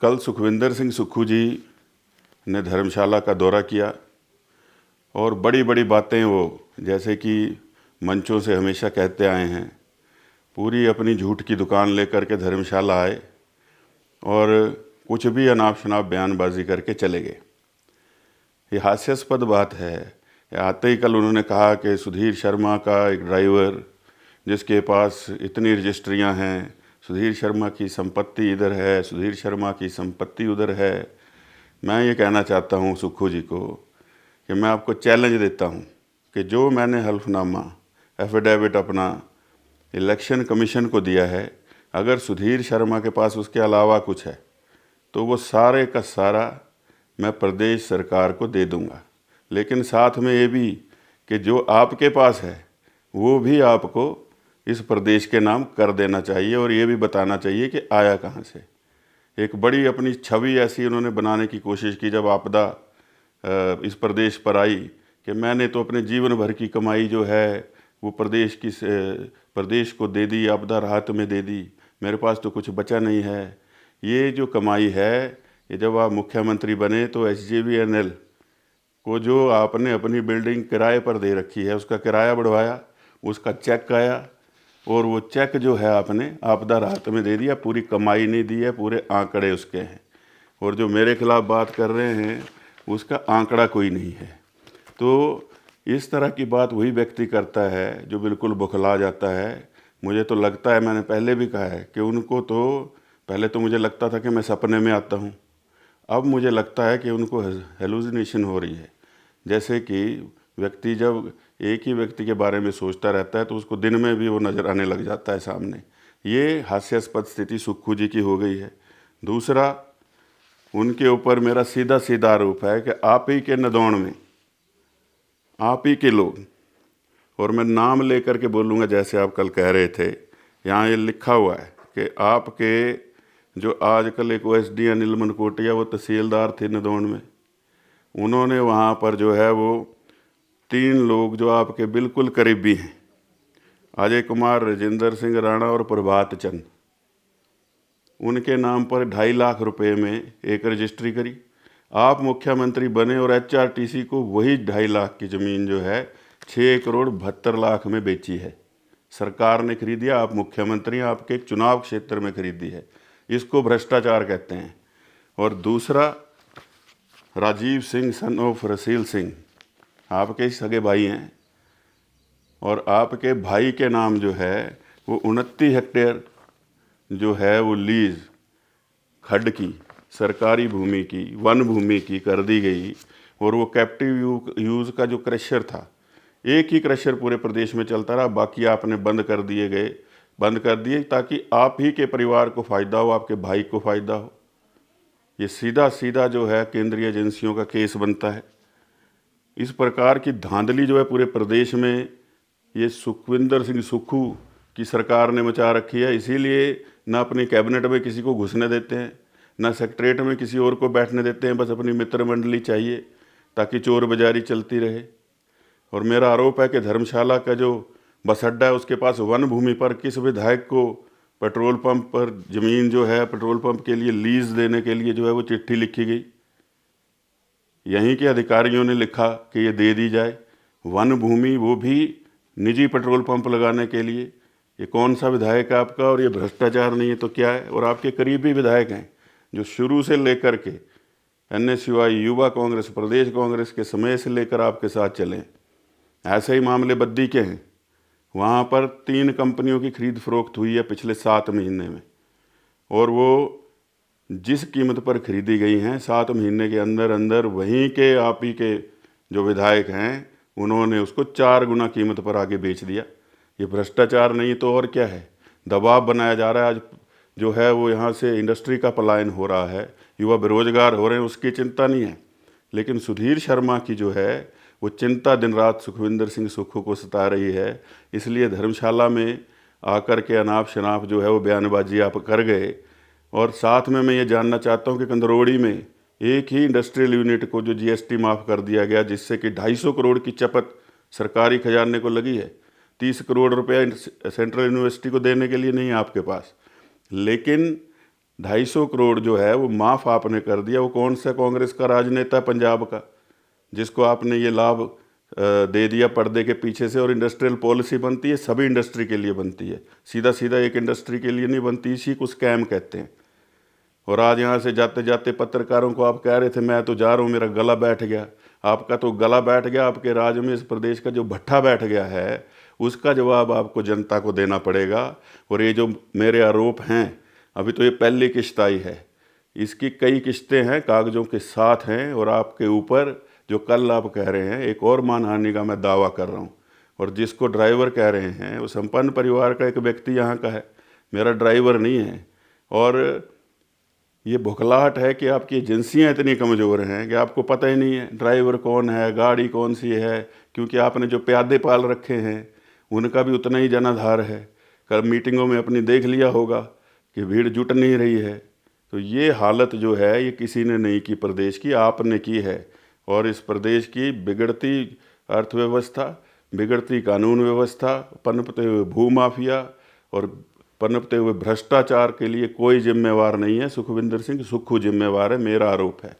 कल सुखविंदर सिंह सुक्खू जी ने धर्मशाला का दौरा किया और बड़ी बड़ी बातें वो जैसे कि मंचों से हमेशा कहते आए हैं, पूरी अपनी झूठ की दुकान लेकर के धर्मशाला आए और कुछ भी अनाप शनाप बयानबाजी करके चले गए। ये हास्यास्पद बात है। आते ही कल उन्होंने कहा कि सुधीर शर्मा का एक ड्राइवर जिसके पास इतनी रजिस्ट्रियां हैं, सुधीर शर्मा की संपत्ति इधर है, सुधीर शर्मा की संपत्ति उधर है। मैं ये कहना चाहता हूँ सुक्खू जी को कि मैं आपको चैलेंज देता हूँ कि जो मैंने हल्फनामा एफिडेविट अपना इलेक्शन कमीशन को दिया है, अगर सुधीर शर्मा के पास उसके अलावा कुछ है तो वो सारे का सारा मैं प्रदेश सरकार को दे दूँगा। लेकिन साथ में ये भी कि जो आपके पास है वो भी आपको इस प्रदेश के नाम कर देना चाहिए और ये भी बताना चाहिए कि आया कहाँ से। एक बड़ी अपनी छवि ऐसी उन्होंने बनाने की कोशिश की जब आपदा इस प्रदेश पर आई कि मैंने तो अपने जीवन भर की कमाई जो है वो प्रदेश को दे दी, आपदा राहत में दे दी, मेरे पास तो कुछ बचा नहीं है। ये जो कमाई है, ये जब आप मुख्यमंत्री बने तो SJVN को जो आपने अपनी बिल्डिंग किराए पर दे रखी है उसका किराया बढ़वाया, उसका चेक आया और वो चेक जो है आपने आपदा राहत में दे दिया, पूरी कमाई नहीं दी है, पूरे आंकड़े उसके हैं। और जो मेरे खिलाफ बात कर रहे हैं उसका आंकड़ा कोई नहीं है। तो इस तरह की बात वही व्यक्ति करता है जो बिल्कुल बौखला जाता है। मुझे तो लगता है, मैंने पहले भी कहा है कि उनको तो पहले तो मुझे लगता था कि मैं सपने में आता हूँ, अब मुझे लगता है कि उनको हेलुसिनेशन हो रही है। जैसे कि व्यक्ति जब एक ही व्यक्ति के बारे में सोचता रहता है तो उसको दिन में भी वो नज़र आने लग जाता है सामने। ये हास्यास्पद स्थिति सुक्खू जी की हो गई है। दूसरा, उनके ऊपर मेरा सीधा सीधा आरोप है कि आप ही के नदौन में आप ही के लोग, और मैं नाम लेकर के बोलूँगा जैसे आप कल कह रहे थे, यहाँ ये लिखा हुआ है कि आपके जो आजकल एक OSD अनिल मनकोटिया वो तहसीलदार थे नदौन में, उन्होंने वहाँ पर जो है वो 3 लोग जो आपके बिल्कुल करीबी हैं, अजय कुमार, राजेंद्र सिंह राणा और प्रभात चंद, उनके नाम पर 2.5 लाख रुपए में एक रजिस्ट्री करी। आप मुख्यमंत्री बने और HRTC को वही 2.5 लाख की ज़मीन जो है 6 करोड़ 72 लाख में बेची है। सरकार ने खरीदी, आप मुख्यमंत्री, आपके एक चुनाव क्षेत्र में खरीदी है। इसको भ्रष्टाचार कहते हैं। और दूसरा, राजीव सिंह सन ऑफ रसील सिंह आपके सगे भाई हैं और आपके भाई के नाम जो है वो 29 हेक्टेयर जो है वो लीज खड्ड की, सरकारी भूमि की, वन भूमि की कर दी गई। और वो कैप्टिव यूज़ का जो क्रशर था, एक ही क्रशर पूरे प्रदेश में चलता रहा, बाकी आपने बंद कर दिए ताकि आप ही के परिवार को फ़ायदा हो, आपके भाई को फ़ायदा हो। ये सीधा सीधा जो है केंद्रीय एजेंसियों का केस बनता है। इस प्रकार की धांधली जो है पूरे प्रदेश में ये सुखविंदर सिंह सुक्खू की सरकार ने मचा रखी है। इसीलिए ना अपनी कैबिनेट में किसी को घुसने देते हैं, ना सेक्रेटरीट में किसी और को बैठने देते हैं, बस अपनी मित्र मंडली चाहिए ताकि चोर बाजारी चलती रहे। और मेरा आरोप है कि धर्मशाला का जो बस अड्डा है उसके पास वन भूमि पर किस विधायक को पेट्रोल पंप पर ज़मीन जो है पेट्रोल पंप के लिए लीज़ देने के लिए जो है वो चिट्ठी लिखी गई, यहीं के अधिकारियों ने लिखा कि ये दे दी जाए वन भूमि, वो भी निजी पेट्रोल पंप लगाने के लिए। ये कौन सा विधायक है आपका? और ये भ्रष्टाचार नहीं है तो क्या है? और आपके करीबी विधायक हैं जो शुरू से लेकर के NSUI, युवा कांग्रेस, प्रदेश कांग्रेस के समय से लेकर आपके साथ चले। ऐसे ही मामले बद्दी के हैं। वहाँ पर 3 कंपनियों की खरीद फरोख्त हुई है पिछले 7 महीने में, और वो जिस कीमत पर खरीदी गई हैं 7 महीने के अंदर अंदर वहीं के आप ही के जो विधायक हैं उन्होंने उसको 4 गुना कीमत पर आगे बेच दिया। ये भ्रष्टाचार नहीं तो और क्या है? दबाव बनाया जा रहा है। आज जो है वो यहाँ से इंडस्ट्री का पलायन हो रहा है, युवा बेरोजगार हो रहे हैं, उसकी चिंता नहीं है। लेकिन सुधीर शर्मा की जो है वो चिंता दिन रात सुखविंदर सिंह सुक्खू को सता रही है। इसलिए धर्मशाला में आकर के अनाप शनाप जो है वो बयानबाजी आप कर गए। और साथ में मैं ये जानना चाहता हूँ कि कंदरौड़ी में एक ही इंडस्ट्रियल यूनिट को जो GST माफ़ कर दिया गया, जिससे कि 250 करोड़ की चपत सरकारी खजाने को लगी है। 30 करोड़ रुपया सेंट्रल यूनिवर्सिटी को देने के लिए नहीं है आपके पास, लेकिन 250 करोड़ जो है वो माफ़ आपने कर दिया। वो कौन सा कांग्रेस का राजनेता पंजाब का, जिसको आपने ये लाभ दे दिया पर्दे के पीछे से। और इंडस्ट्रियल पॉलिसी बनती है, सभी इंडस्ट्री के लिए बनती है, सीधा सीधा एक इंडस्ट्री के लिए नहीं बनती। इसी को स्कैम कहते हैं। और आज यहाँ से जाते जाते पत्रकारों को आप कह रहे थे मैं तो जा रहा हूँ, मेरा गला बैठ गया। आपका तो गला बैठ गया, आपके राज्य में इस प्रदेश का जो भट्ठा बैठ गया है उसका जवाब आपको जनता को देना पड़ेगा। और ये जो मेरे आरोप हैं, अभी तो ये पहली किश्त आई है, इसकी कई किश्तें हैं, कागज़ों के साथ हैं। और आपके ऊपर जो कल आप कह रहे हैं एक और मानहानि का मैं दावा कर रहा हूँ। और जिसको ड्राइवर कह रहे हैं वो संपन्न परिवार का एक व्यक्ति यहाँ का है, मेरा ड्राइवर नहीं है। और ये भुखलाहट है कि आपकी एजेंसियाँ इतनी कमज़ोर हैं कि आपको पता ही नहीं है ड्राइवर कौन है, गाड़ी कौन सी है। क्योंकि आपने जो प्यादे पाल रखे हैं उनका भी उतना ही जनाधार है। कल मीटिंगों में अपनी देख लिया होगा कि भीड़ जुट नहीं रही है। तो ये हालत जो है ये किसी ने नहीं की प्रदेश की, आपने की है। और इस प्रदेश की बिगड़ती अर्थव्यवस्था, बिगड़ती कानून व्यवस्था, पनपते हुए भूमाफिया और पनपते हुए भ्रष्टाचार के लिए कोई जिम्मेवार नहीं है सुखविंदर सिंह। सुक्खू जिम्मेवार है, मेरा आरोप है।